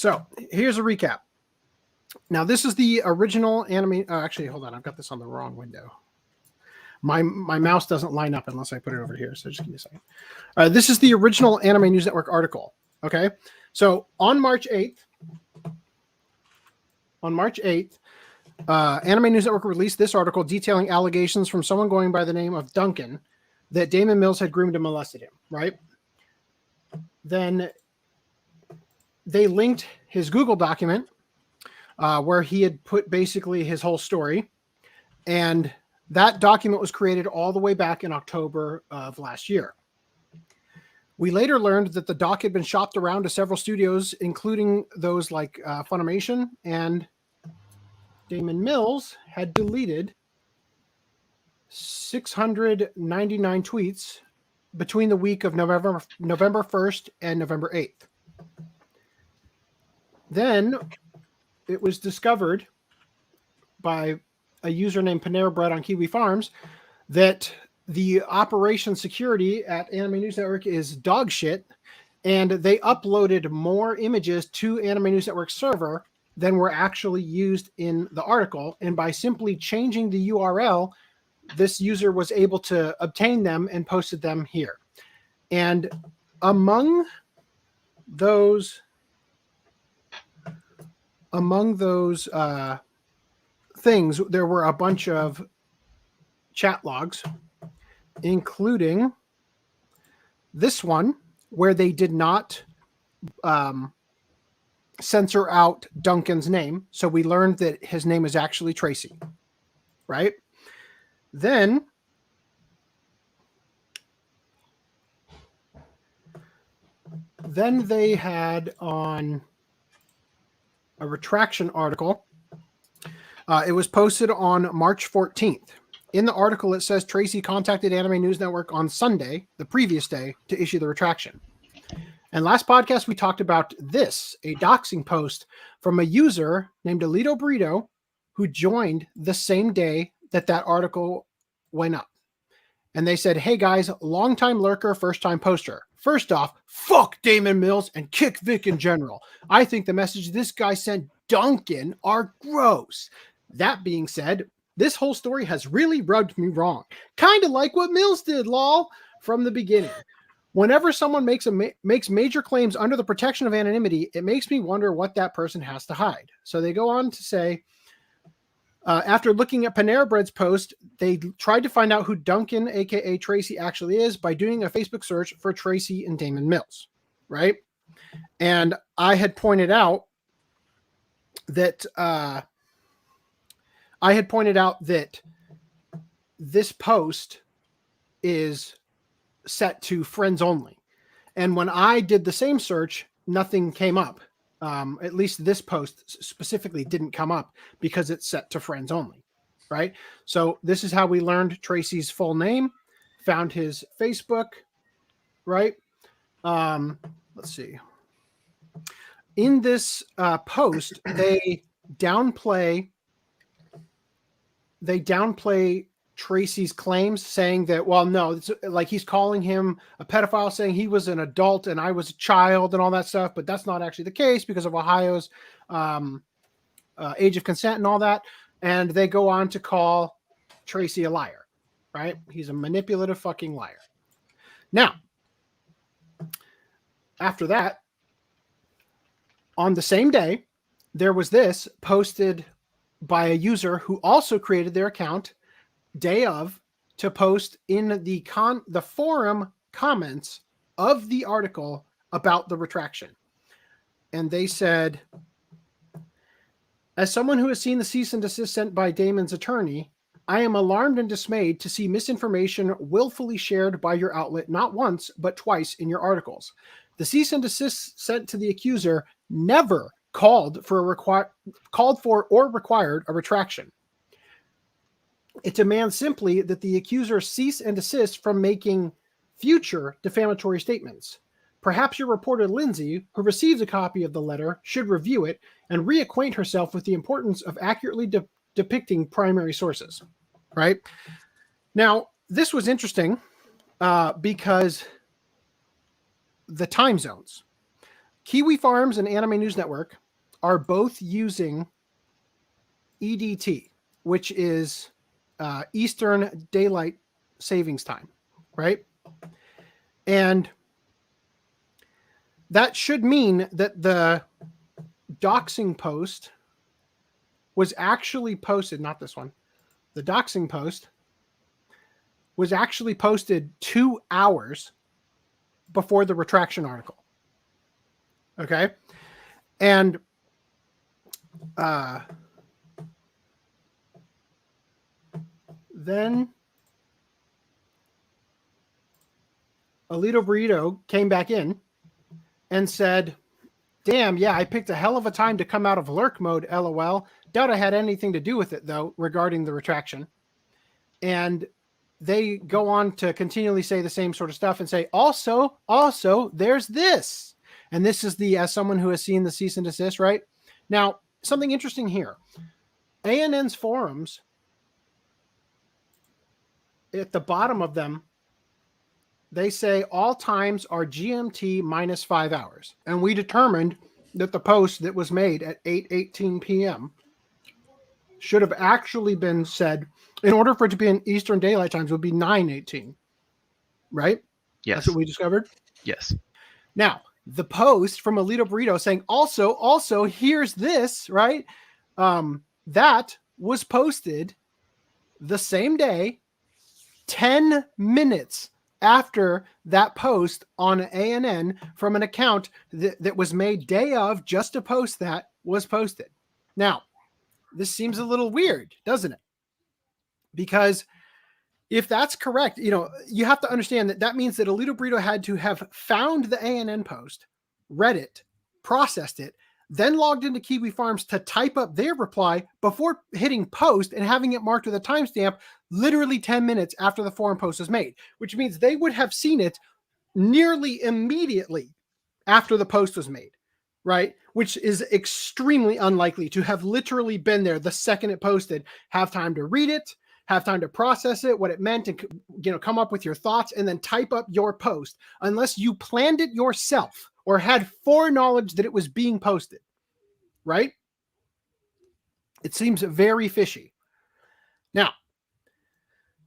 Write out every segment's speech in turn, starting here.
So here's a recap. Now, this is the original anime. Actually, hold on. I've got this on the wrong window. My mouse doesn't line up unless I put it over here. So just give me a second. This is the original Anime News Network article. Okay. So on March 8th, Anime News Network released this article detailing allegations from someone going by the name of Duncan that Daman Mills had groomed and molested him, right? Then they linked his Google document where he had put basically his whole story. And that document was created all the way back in October of last year. We later learned that the doc had been shopped around to several studios, including those like Funimation, and Daman Mills had deleted 699 tweets between the week of November 1st and November 8th. Then it was discovered by a user named Panera Bread on Kiwi Farms that the operation security at Anime News Network is dog shit, and they uploaded more images to Anime News Network server than were actually used in the article. And by simply changing the URL, this user was able to obtain them and posted them here. And among those things, there were a bunch of chat logs, including this one where they did not censor out Duncan's name. So we learned that his name is actually Tracy, right? Then they had on a retraction article. It was posted on March 14th. In the article, it says Tracy contacted Anime News Network on Sunday, the previous day, to issue the retraction. And last podcast, we talked about this, a doxing post from a user named Alito Burrito, who joined the same day that article went up. And they said, hey guys, long-time lurker, first-time poster. First off, fuck Daman Mills and kick Vic in general. I think the message this guy sent Duncan are gross. That being said, this whole story has really rubbed me wrong. Kind of like what Mills did, lol, from the beginning. Whenever someone makes major claims under the protection of anonymity, it makes me wonder what that person has to hide. So they go on to say, after looking at Panera Bread's post, they tried to find out who Duncan, aka Tracy, actually is by doing a Facebook search for Tracy and Daman Mills, right? And I had pointed out that this post is set to friends only. And when I did the same search, nothing came up. At least this post specifically didn't come up because it's set to friends only, right? So this is how we learned Tracy's full name, found his Facebook, right? Let's see. In this post, they downplay Tracy's claims, saying that, well, no, it's like he's calling him a pedophile, saying he was an adult and I was a child and all that stuff, but that's not actually the case because of Ohio's age of consent and all that. And they go on to call Tracy a liar, right? He's a manipulative fucking liar. Now, after that, on the same day, there was this posted by a user who also created their account day of to post in the forum comments of the article about the retraction. And they said, as someone who has seen the cease and desist sent by Damon's attorney, I am alarmed and dismayed to see misinformation willfully shared by your outlet not once, but twice in your articles. The cease and desist sent to the accuser never called for or required a retraction. It demands simply that the accuser cease and desist from making future defamatory statements. Perhaps your reporter, Lindsay, who receives a copy of the letter, should review it and reacquaint herself with the importance of accurately depicting primary sources. Right? Now, this was interesting because the time zones. Kiwi Farms and Anime News Network are both using EDT, which is Eastern Daylight Savings Time, right? And that should mean that the doxing post was actually posted, not this one. The doxing post was actually posted 2 hours before the retraction article. Okay. And then Alito Burrito came back in and said, damn, yeah, I picked a hell of a time to come out of lurk mode, LOL. Doubt I had anything to do with it, though, regarding the retraction. And they go on to continually say the same sort of stuff and say, also, there's this. And this is as someone who has seen the cease and desist, right? Now, something interesting here. ANN's forums, at the bottom of them, they say all times are GMT minus 5 hours. And we determined that the post that was made at 8:18 p.m. should have actually been said, in order for it to be in Eastern Daylight Times, would be 9:18. Right? Yes. That's what we discovered? Yes. Now, the post from Alito Burrito saying, also, here's this, right? That was posted the same day, 10 minutes after that post on ANN from an account that was made day of, just to post that, was posted. Now, this seems a little weird, doesn't it? Because if that's correct, you have to understand that means that Alito Burrito had to have found the ANN post, read it, processed it, then logged into Kiwi Farms to type up their reply before hitting post and having it marked with a timestamp literally 10 minutes after the forum post was made, which means they would have seen it nearly immediately after the post was made, right? Which is extremely unlikely to have literally been there the second it posted, have time to read it, have time to process it, what it meant, and come up with your thoughts, and then type up your post, unless you planned it yourself or had foreknowledge that it was being posted, right? It seems very fishy. Now,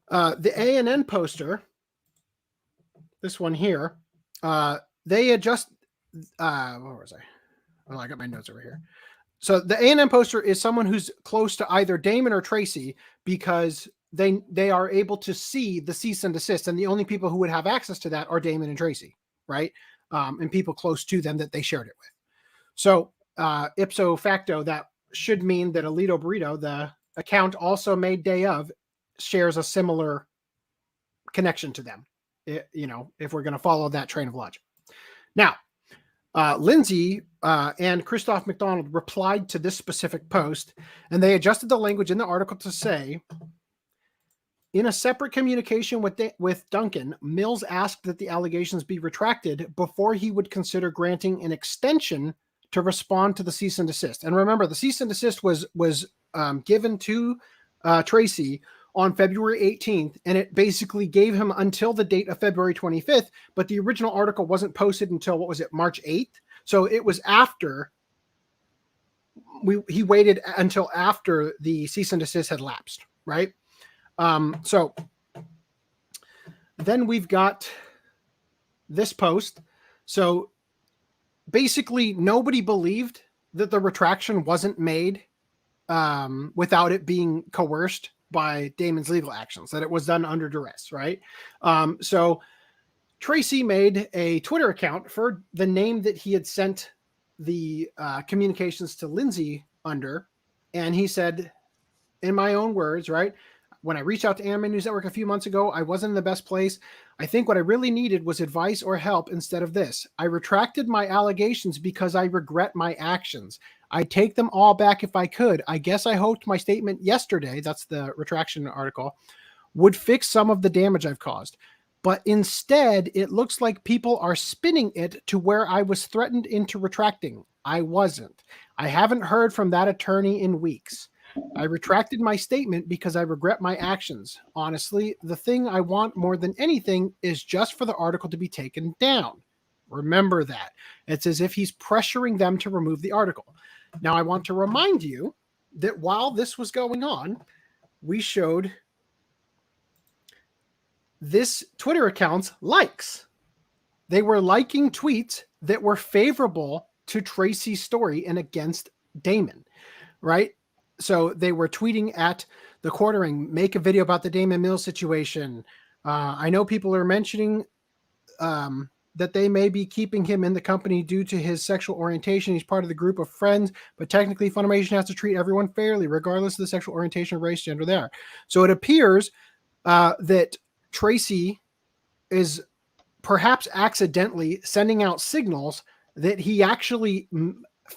the ANN poster, this one here, they had just, where was I? Oh, I got my notes over here. So the ANN poster is someone who's close to either Damon or Tracy, because they are able to see the cease and desist, and the only people who would have access to that are Damon and Tracy, right? And people close to them that they shared it with. So ipso facto, that should mean that Alito Burrito, the account also made day of, shares a similar connection to them, if we're going to follow that train of logic. Now, Lindsay and Christoph McDonald replied to this specific post, and they adjusted the language in the article to say, in a separate communication with Duncan, Mills asked that the allegations be retracted before he would consider granting an extension to respond to the cease and desist. And remember, the cease and desist was given to Tracy on February 18th, and it basically gave him until the date of February 25th, but the original article wasn't posted until, March 8th? So it was after, he waited until after the cease and desist had lapsed, right? So then we've got this post. So basically nobody believed that the retraction wasn't made without it being coerced by Damon's legal actions, that it was done under duress, right? So Tracy made a Twitter account for the name that he had sent the communications to Lindsay under, and he said, in my own words, right, when I reached out to Anime News Network a few months ago, I wasn't in the best place. I think what I really needed was advice or help instead of this. I retracted my allegations because I regret my actions. I'd take them all back if I could. I guess I hoped my statement yesterday, that's the retraction article, would fix some of the damage I've caused. But instead, it looks like people are spinning it to where I was threatened into retracting. I wasn't. I haven't heard from that attorney in weeks. I retracted my statement because I regret my actions. Honestly, the thing I want more than anything is just for the article to be taken down. Remember that. It's as if he's pressuring them to remove the article. Now, I want to remind you that while this was going on, we showed this Twitter account's likes. They were liking tweets that were favorable to Tracy's story and against Daman, right? So they were tweeting at the Quartering, make a video about the Daman Mills situation. I know people are mentioning that they may be keeping him in the company due to his sexual orientation. He's part of the group of friends, but technically Funimation has to treat everyone fairly, regardless of the sexual orientation, race, gender they are. So it appears that Tracy is perhaps accidentally sending out signals that he actually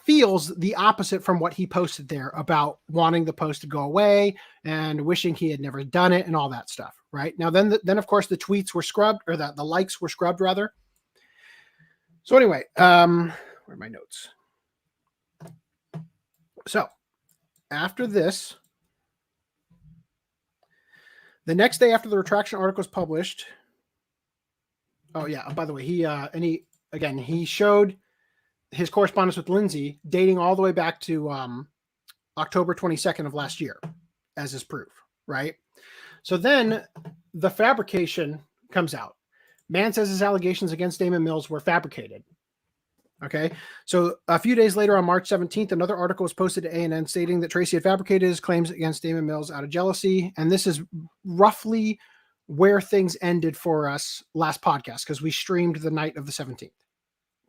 feels the opposite from what he posted there about wanting the post to go away and wishing he had never done it and all that stuff. Right now, then of course the tweets were scrubbed, or the likes were scrubbed rather. So anyway, where are my notes? So after this, the next day after the retraction article was published. Oh yeah, by the way, he showed his correspondence with Lindsay dating all the way back to October 22nd of last year as his proof, right? So then the fabrication comes out. Man says his allegations against Daman Mills were fabricated. Okay, so a few days later on March 17th, another article was posted to ANN stating that Tracy had fabricated his claims against Daman Mills out of jealousy. And this is roughly where things ended for us last podcast, because we streamed the night of the 17th.